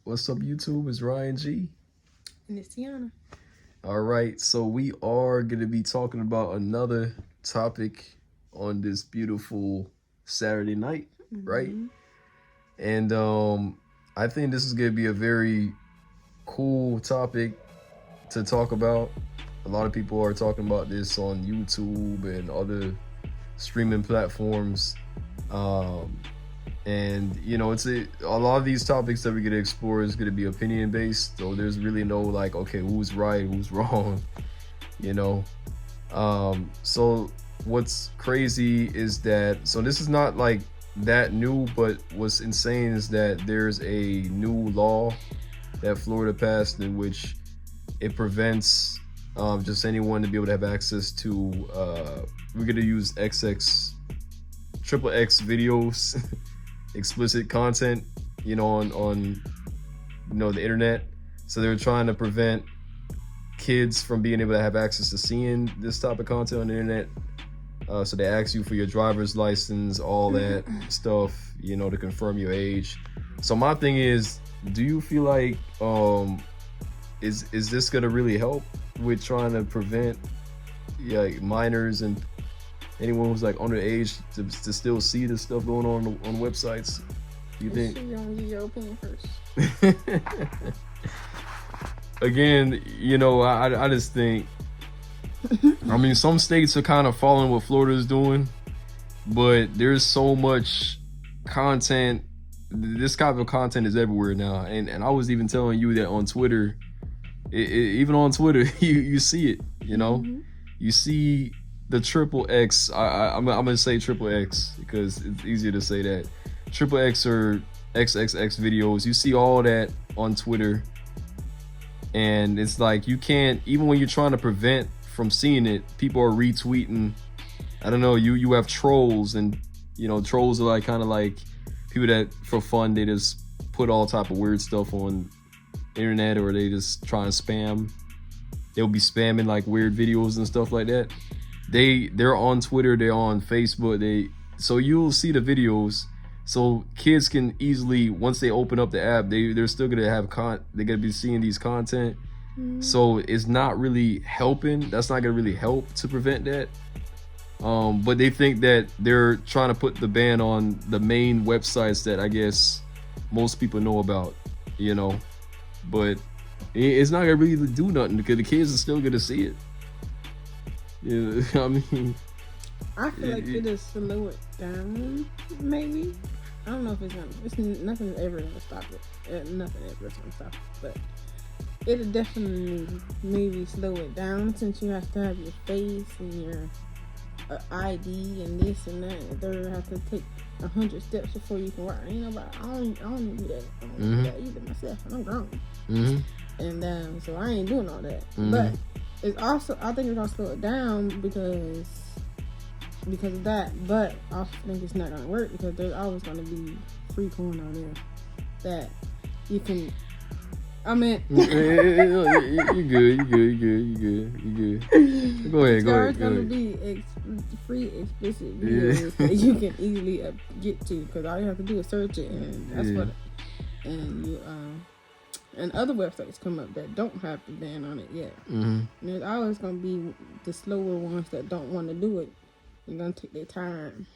What's up, YouTube? It's Ryan G. And it's Tiana. All right, so we are going to be talking about another topic on this beautiful Saturday night, right? And I think this is going to be a very cool topic to talk about. A lot of people are talking about this on YouTube and other streaming platforms. And you know, it's a lot of these topics that we're gonna explore is gonna be opinion based. So there's really no like, okay, who's right, who's wrong, you know. So what's crazy is that this is not like that new, but what's insane is that there's a new law that Florida passed in which it prevents just anyone to be able to have access to we're gonna use XXX videos explicit content, you know, on the internet. So they're trying to prevent kids from being able to have access to seeing this type of content on the internet. So they ask you for your driver's license, all that stuff, you know, to confirm your age. So my thing is, do you feel like is this gonna really help with trying to prevent minors and anyone who's like underage to still see this stuff going on websites? Do you think? You want to get your opinion first? Again, you know, I just think, I mean, some states are kind of following what Florida is doing, but there's so much content. This type of content is everywhere now, and I was even telling you that on Twitter, even on Twitter, you see it. You know, you see the XXX. I'm gonna say XXX because it's easier to say that. XXX or XXX videos. You see all that on Twitter, and it's like you can't, even when you're trying to prevent from seeing it, people are retweeting. I don't know. You have trolls, and you know, trolls are like kind of like people that for fun they just put all type of weird stuff on internet, or they just try and spam. They'll be spamming like weird videos and stuff like that. They're on Twitter, they're on Facebook, so you'll see the videos. So kids can easily, once they open up the app, they're still gonna have they're gonna be seeing these content. So it's not really helping. That's not gonna really help to prevent that. But they think that they're trying to put the ban on the main websites that I guess most people know about, you know. But it's not gonna really do nothing because the kids are still gonna see it. Yeah, I mean, I feel like it'll slow it down, maybe. I don't know if nothing's ever gonna stop it. Nothing ever is gonna stop it, but it'll definitely maybe slow it down since you have to have your face and your ID and this and that. And they'll have to take 100 steps before you can work. Ain't nobody. I don't do that. I don't do that either myself. And I'm grown. And so I ain't doing all that. But it's also, I think it's gonna slow it down because of that. But I also think it's not gonna work because there's always gonna be free porn out there that you can. I mean, you good. Go ahead. There's gonna be free explicit videos that you can easily get to because all you have to do is search it, and that's what. And you and other websites come up that don't have the ban on it yet. And there's always gonna be the slower ones that don't want to do it. They're gonna take their time,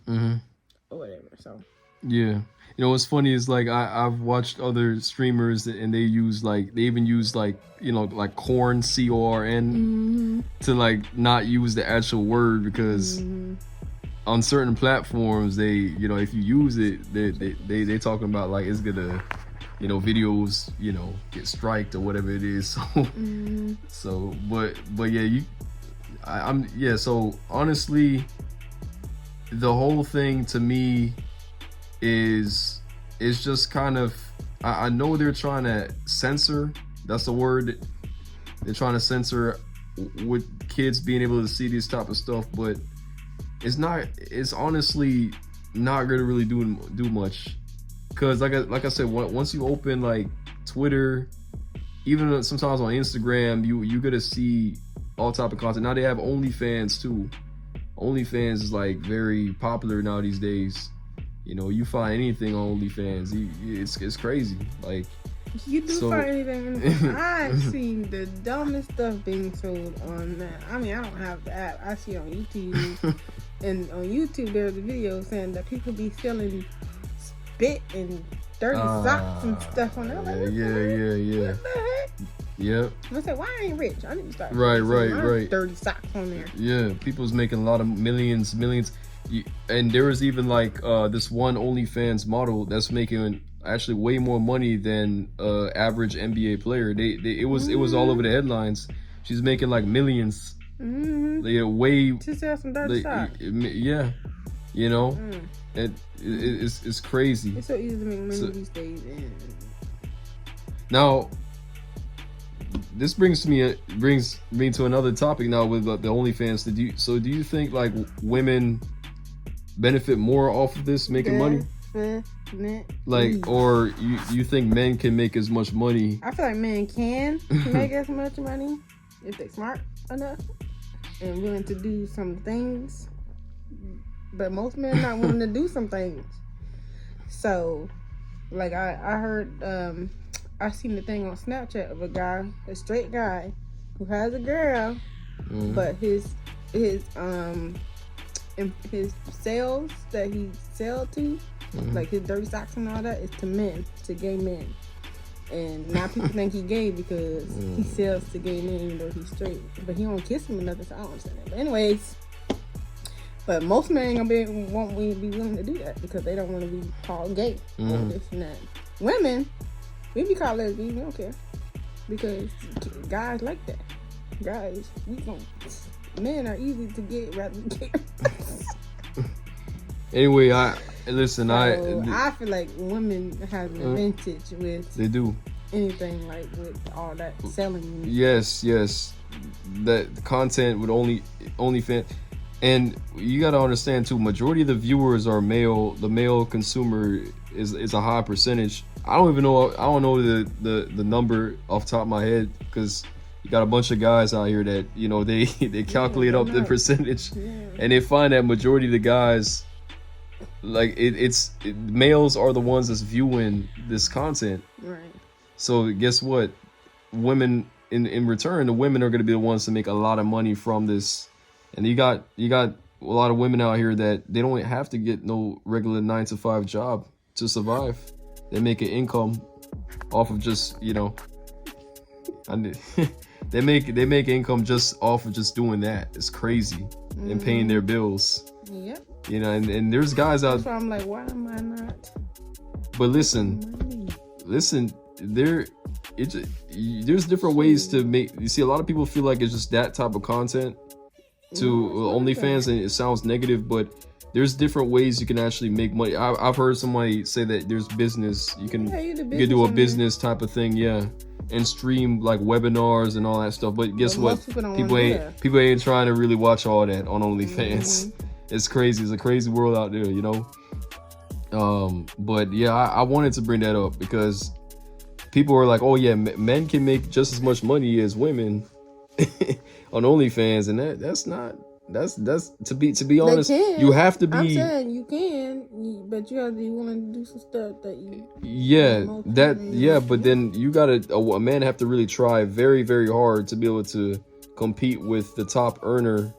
or whatever. So yeah. You know what's funny is like I've watched other streamers and they even use like, you know, like corn, CORN, to like not use the actual word because on certain platforms they, you know, if you use it, they talking about like it's gonna, you know, videos, you know, get striked or whatever it is. So but yeah, so honestly the whole thing to me is just kind of, I know they're trying to censor, that's the word, they're trying to censor with kids being able to see this type of stuff, but it's honestly not gonna really do much because like I said, once you open like Twitter, even sometimes on Instagram, you're gonna see all type of content. Now they have Onlyfans too. Onlyfans is like very popular now these days. You know, you find anything on OnlyFans, it's crazy. Like You do find anything? I've seen the dumbest stuff being sold on that. I mean, I don't have the app. I see it on YouTube, and on YouTube there's a video saying that people be selling spit and dirty socks and stuff on there. Like, yeah. What the heck? Yep. I said, why I ain't rich? I need to start. Right. Dirty socks on there. Yeah, people's making a lot of millions. And there was even like this one OnlyFans model that's making actually way more money than average NBA player. It was all over the headlines. She's making like millions. Mm-hmm. They way to sell some dirty socks. Yeah, you know, it's crazy. It's so easy to make money these days. Now, this brings me to another topic now with the OnlyFans. Do you think like women benefit more off of this making money? Like, or you think men can make as much money? I feel like men can make as much money if they're smart enough and willing to do some things. But most men not willing to do some things. So, like I heard, I seen the thing on Snapchat of a guy, a straight guy, who has a girl, but his sales that he sell to, like his dirty socks and all that, is to men, to gay men. And now people think he gay because he sells to gay men even though he's straight. But he don't kiss them or nothing, so I don't understand that. But anyways, but most men won't be willing to do that because they don't want to be called gay or this and that. Women, we be called lesbian, we don't care. Because guys like that. Guys, men are easy to get rather than care. Anyway, I feel like women have an advantage with they do anything like with all that selling. Yes, that content would OnlyFans, and you got to understand too. Majority of the viewers are male. The male consumer is a high percentage. I don't know the number off the top of my head because you got a bunch of guys out here that they calculate up the percentage, and they find that majority of the guys. Like males are the ones that's viewing this content, right? So guess what? Women in return, the women are going to be the ones to make a lot of money from this, and you got a lot of women out here that they don't have to get no regular 9-to-5 job to survive. They make an income off of just they make income just off of just doing that. It's crazy, and paying their bills. Yep. And there's guys out. So I'm like, why am I not? But listen, there's different ways to make. You see, a lot of people feel like it's just that type of content to OnlyFans, and it sounds negative, but there's different ways you can actually make money. I've heard somebody say that there's business. You can do a business type of thing, and stream like webinars and all that stuff. But guess what? People ain't trying to really watch all that on OnlyFans. It's crazy. It's a crazy world out there, But yeah, I wanted to bring that up because people are like, oh yeah, men can make just as much money as women on OnlyFans, and that's to be honest, you have to be. I'm saying you can, but you have to be willing to do some stuff that you. But then you a man have to really try very, very hard to be able to compete with the top earner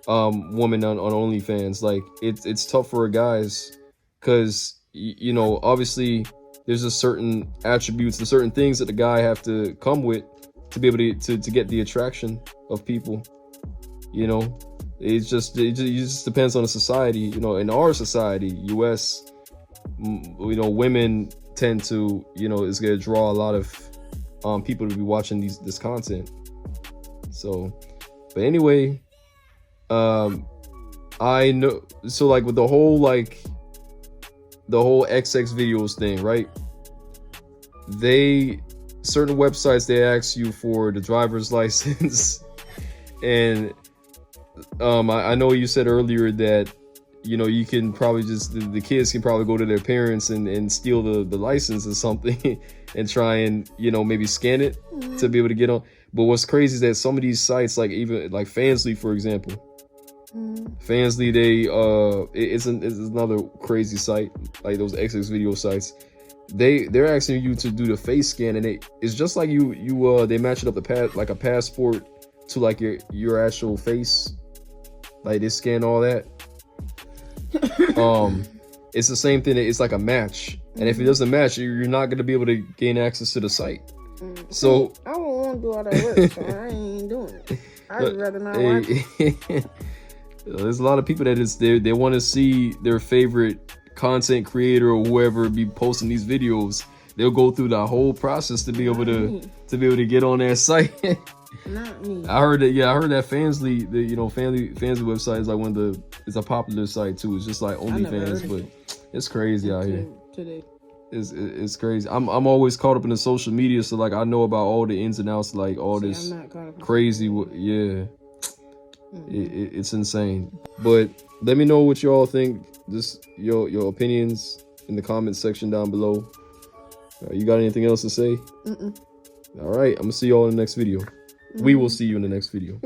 woman on OnlyFans. Like it's tough for guys because obviously there's a certain attributes, the certain things that the guy have to come with to be able to get the attraction of people. It just depends on the society. In our society, US, women tend to it's gonna draw a lot of people to be watching this content. So, but anyway. I know, so like with the whole XX videos thing, right? Certain websites, they ask you for the driver's license, and I know you said earlier that you can probably just the kids can probably go to their parents and steal the license or something and try and maybe scan it to be able to get on. But what's crazy is that some of these sites, like even like Fansly, for example. Fansly, it's another crazy site, like those XX video sites. they're asking you to do the face scan, and it's just like they match it up like a passport to like your actual face, like they scan all that. It's the same thing. It's like a match, and if it doesn't match, you're not gonna be able to gain access to the site. So I don't want to do all that work, so I ain't doing it. I'd rather not watch it. There's a lot of people that they want to see their favorite content creator or whoever be posting these videos. They'll go through the whole process to be able to get on their site. Not me. I heard that. Yeah, I heard that Fansly, Fansly website is like it's a popular site too. It's just like Onlyfans, but it's crazy out here. Today. It's crazy. I'm always caught up in the social media, so like I know about all the ins and outs, like all this crazy. Yeah, it's insane. But let me know what y'all think. Just your opinions in the comments section down below. You got anything else to say? All right, I'm gonna see y'all in the next video. We will see you in the next video.